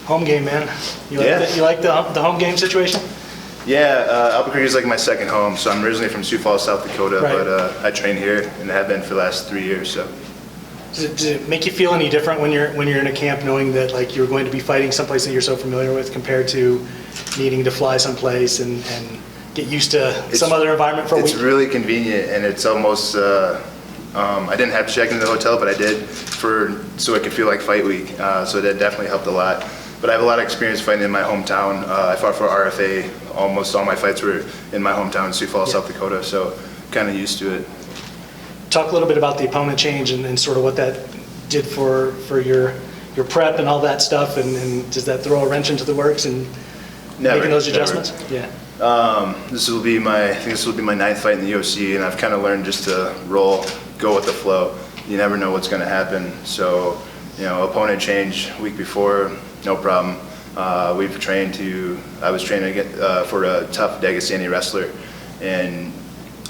Home game, man. You like the home game situation? Yeah, Albuquerque is like my second home. So I'm originally from Sioux Falls, South Dakota, right. but I train here and have been for the last 3 years. So. Does it make you feel any different when you're in a camp, knowing that like you're going to be fighting someplace that you're so familiar with, compared to needing to fly someplace and get used to some other environment for a week? It's really convenient, and it's almost. I didn't have to check into the hotel, but I did so it could feel like fight week. So that definitely helped a lot. But I have a lot of experience fighting in my hometown. I fought for RFA. Almost all my fights were in my hometown, Sioux Falls, South Dakota. So kind of used to it. Talk a little bit about the opponent change and sort of what that did for your prep and all that stuff. And does that throw a wrench into the works and making those adjustments? Never. Yeah. This will be my 9th fight in the UFC, and I've kind of learned just to go with the flow. You never know what's going to happen. So, opponent change week before, no problem. I was training for a tough Dagestani wrestler, and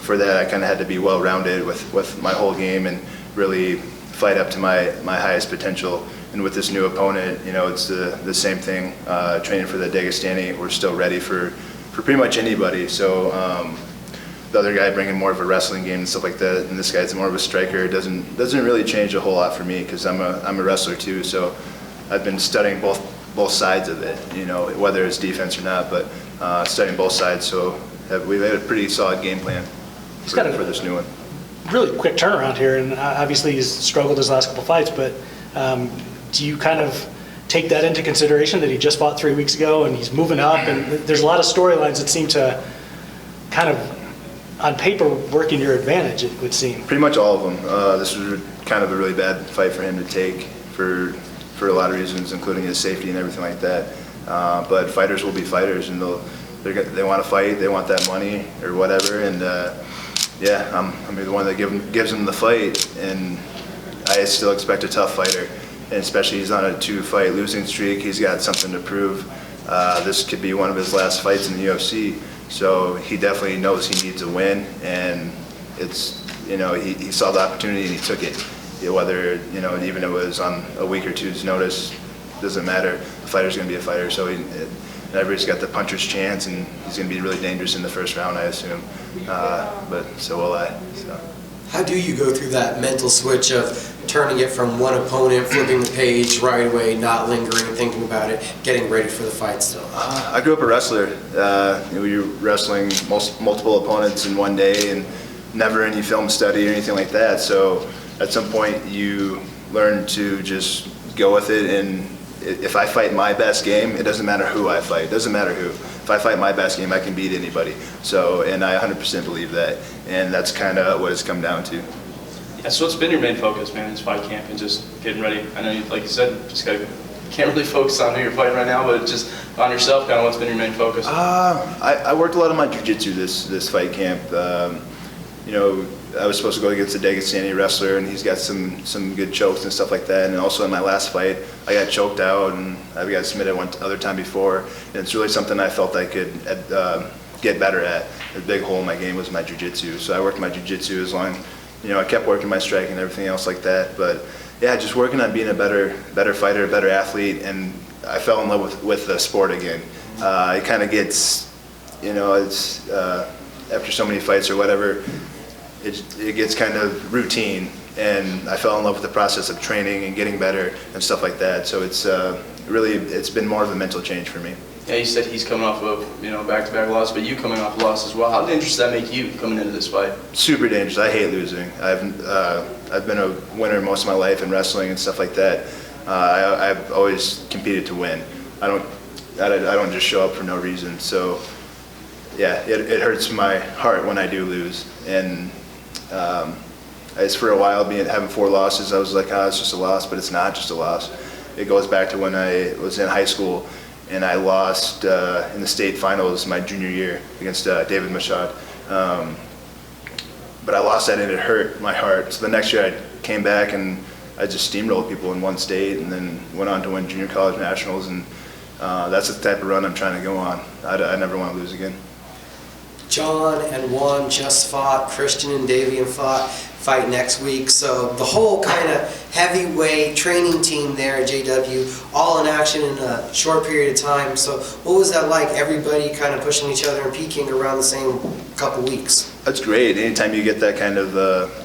for that I kind of had to be well-rounded with my whole game and really fight up to my highest potential. And with this new opponent, it's the same thing. Training for the Dagestani, we're still ready for pretty much anybody. So the other guy bringing more of a wrestling game and stuff like that, and this guy's more of a striker. It doesn't really change a whole lot for me because I'm a wrestler too. So I've been studying both sides of it, whether it's defense or not, but studying both sides. So we've had a pretty solid game plan for this new one. Really quick turnaround here, and obviously he's struggled his last couple fights, but do you kind of take that into consideration that he just fought 3 weeks ago and he's moving up, and there's a lot of storylines that seem to kind of on paper work in your advantage, it would seem? Pretty much all of them. This was kind of a really bad fight for him to take for a lot of reasons, including his safety and everything like that. But fighters will be fighters, and they want to fight, they want that money or whatever, and I'm the one that gives them the fight, and I still expect a tough fighter, and especially he's on a 2-fight losing streak. He's got something to prove. This could be one of his last fights in the UFC, so he definitely knows he needs a win, and it's he saw the opportunity and he took it. Whether even if it was on a week or two's notice, doesn't matter. The fighter's going to be a fighter, so everybody's got the puncher's chance, and he's going to be really dangerous in the first round, I assume. But so will I. So. How do you go through that mental switch of turning it from one opponent, flipping the page right away, not lingering, thinking about it, getting ready for the fight still? I grew up a wrestler. You're wrestling multiple opponents in one day, and never any film study or anything like that. So at some point you learn to just go with it, and if I fight my best game, it doesn't matter who I fight. It doesn't matter who. If I fight my best game, I can beat anybody. So, and I 100% believe that, and that's kind of what it's come down to. Yeah, so what's been your main focus, man, in fight camp and just getting ready? I know, like you said, can't really focus on who you're fighting right now, but just on yourself, kind of what's been your main focus? I worked a lot of my jiu-jitsu this fight camp. I was supposed to go against a Dagestani wrestler, and he's got some good chokes and stuff like that. And also in my last fight, I got choked out, and I got submitted one other time before. And it's really something I felt I could get better at. The big hole in my game was my jiu-jitsu. So I worked my jiu-jitsu as long, I kept working my striking and everything else like that. But yeah, just working on being a better fighter, a better athlete, and I fell in love with the sport again. It kind of gets, it's after so many fights or whatever, it gets kind of routine, and I fell in love with the process of training and getting better and stuff like that. So it's been more of a mental change for me. Yeah, you said he's coming off of back-to-back loss, but you coming off a loss as well. How dangerous does that make you coming into this fight? Super dangerous. I hate losing. I've been a winner most of my life in wrestling and stuff like that. I've always competed to win. I don't just show up for no reason. So yeah, it hurts my heart when I do lose. And for a while, having 4 losses, I was like, it's just a loss, but it's not just a loss. It goes back to when I was in high school, and I lost in the state finals my junior year against David Machad. But I lost that, and it hurt my heart. So the next year I came back, and I just steamrolled people in one state, and then went on to win junior college nationals, and that's the type of run I'm trying to go on. I never want to lose again. John and Juan just fought, Christian and Davian fight next week. So the whole kind of heavyweight training team there at JW, all in action in a short period of time. So what was that like, everybody kind of pushing each other and peaking around the same couple weeks? That's great. Anytime you get that kind of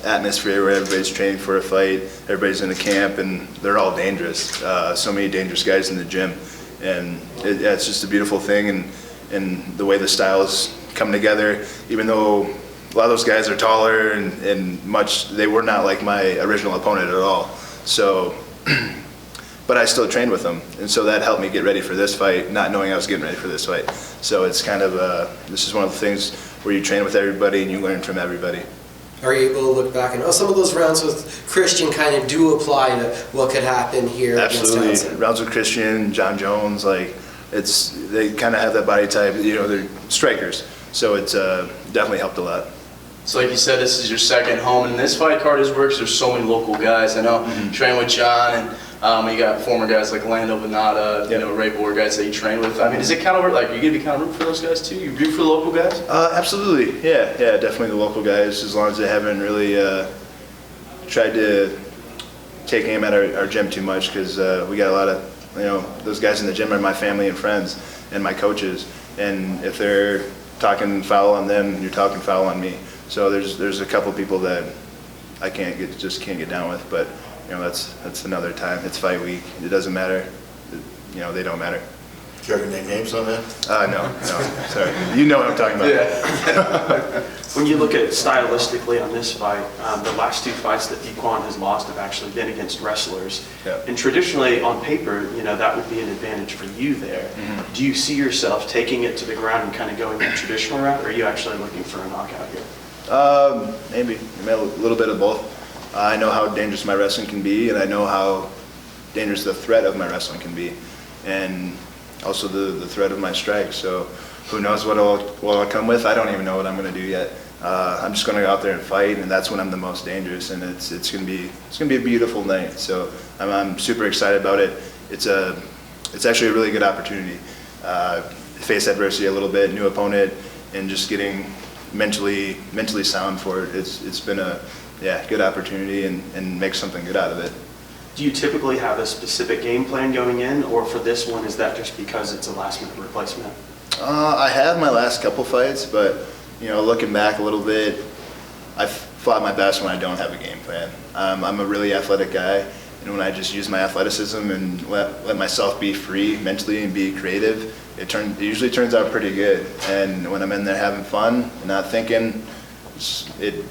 atmosphere where everybody's training for a fight, everybody's in a camp, and they're all dangerous. So many dangerous guys in the gym. And it's just a beautiful thing, and the way the styles come together, even though a lot of those guys are taller and they were not like my original opponent at all. So, but I still trained with them, and so that helped me get ready for this fight, not knowing I was getting ready for this fight. So it's kind of, this is one of the things where you train with everybody and you learn from everybody. Are you able to look back and, some of those rounds with Christian kind of do apply to what could happen here against Townsend? Absolutely. Rounds with Christian, John Jones, like, they kind of have that body type, they're strikers. So it's definitely helped a lot. So like you said, this is your second home, and this fight card is works. There's so many local guys. I know train with John, and you got former guys like Lando Venata, Ray Bohr, guys that you train with. I mean, is it kind of work, like, you gonna be kind of root for those guys too? You root for the local guys? Absolutely, yeah, definitely the local guys, as long as they haven't really tried to take aim at our gym too much, because we got a lot of, those guys in the gym are my family and friends and my coaches, and if they're talking foul on them, you're talking foul on me. So there's a couple people that I can't get down with, but that's another time. It's fight week. It doesn't matter. They don't matter. Do you have any names on that? No, sorry. You know what I'm talking about. Yeah. When you look at stylistically on this fight, the last two fights that Dequan has lost have actually been against wrestlers. Yeah. And traditionally, on paper, that would be an advantage for you there. Mm-hmm. Do you see yourself taking it to the ground and kind of going the traditional route, or are you actually looking for a knockout here? Maybe a little bit of both. I know how dangerous my wrestling can be, and I know how dangerous the threat of my wrestling can be, and also the threat of my strikes. So who knows what I'll come with? I don't even know what I'm going to do yet. I'm just going to go out there and fight, and that's when I'm the most dangerous, and it's going to be a beautiful night. So I'm super excited about it. It's actually a really good opportunity. Face adversity a little bit, new opponent, and just getting mentally sound for it. It's been a good opportunity, and make something good out of it. Do you typically have a specific game plan going in, or for this one, is that just because it's a last-minute replacement? I have my last couple fights, but looking back a little bit, I've fought my best when I don't have a game plan. I'm a really athletic guy, and when I just use my athleticism and let myself be free mentally and be creative, it usually turns out pretty good. And when I'm in there having fun and not thinking, it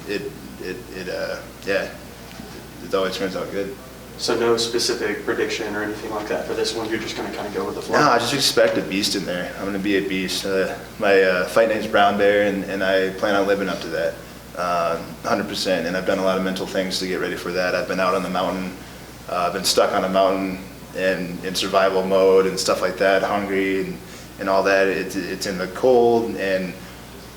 always turns out good. So no specific prediction or anything like that for this one? You're just going to kind of go with the flow? No, I just expect a beast in there. I'm going to be a beast. My fight name's Brown Bear, and I plan on living up to that 100%. And I've done a lot of mental things to get ready for that. I've been out on the mountain. I've been stuck on a mountain and in survival mode and stuff like that, hungry and all that. It's in the cold, and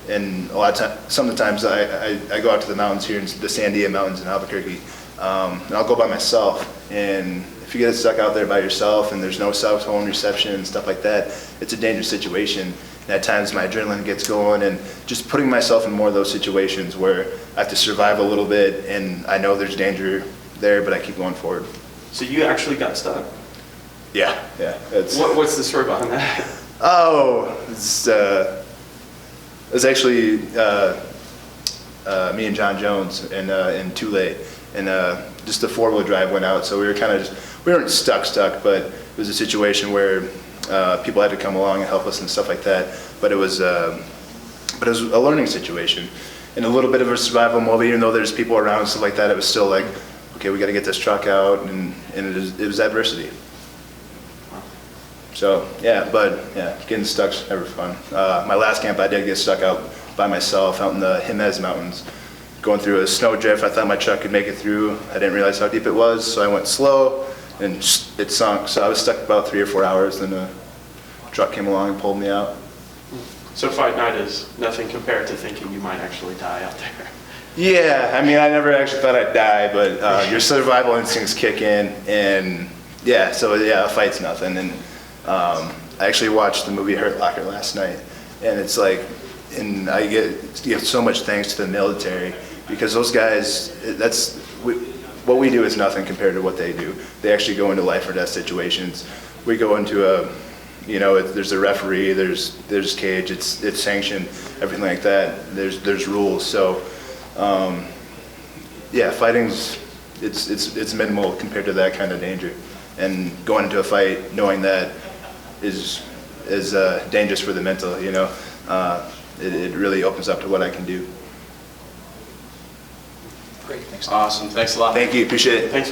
a lot of times, sometimes I go out to the mountains here in the Sandia Mountains in Albuquerque, and I'll go by myself. And if you get stuck out there by yourself and there's no cell phone reception and stuff like that, it's a dangerous situation. And at times my adrenaline gets going, and just putting myself in more of those situations where I have to survive a little bit, and I know there's danger there, but I keep going forward. So you actually got stuck? Yeah. What's the story behind that? Oh, it's actually me and John Jones in Tule, and just the four-wheel drive went out, so we weren't stuck, but it was a situation where people had to come along and help us and stuff like that. But it was a learning situation, and a little bit of a survival mode. Even though there's people around and stuff like that, it was still like, okay, we got to get this truck out, and it was adversity. So getting stuck's never fun. My last camp, I did get stuck out by myself out in the Jimenez Mountains, going through a snow drift. I thought my truck could make it through. I didn't realize how deep it was, so I went slow, and it sunk. So I was stuck about 3 or 4 hours. Then a truck came along and pulled me out. So fight night is nothing compared to thinking you might actually die out there. Yeah, I mean, I never actually thought I'd die, but your survival instincts kick in, and a fight's nothing. And I actually watched the movie Hurt Locker last night, and it's like, and I give so much thanks to the military, because those guys, what we do is nothing compared to what they do. They actually go into life or death situations. We go into there's a referee, there's cage, it's sanctioned, everything like that. There's rules. So, yeah, fighting's it's minimal compared to that kind of danger. And going into a fight knowing that is dangerous for the mental. It really opens up to what I can do. Great. Awesome. Thanks a lot. Thank you. Appreciate it. Thanks, man.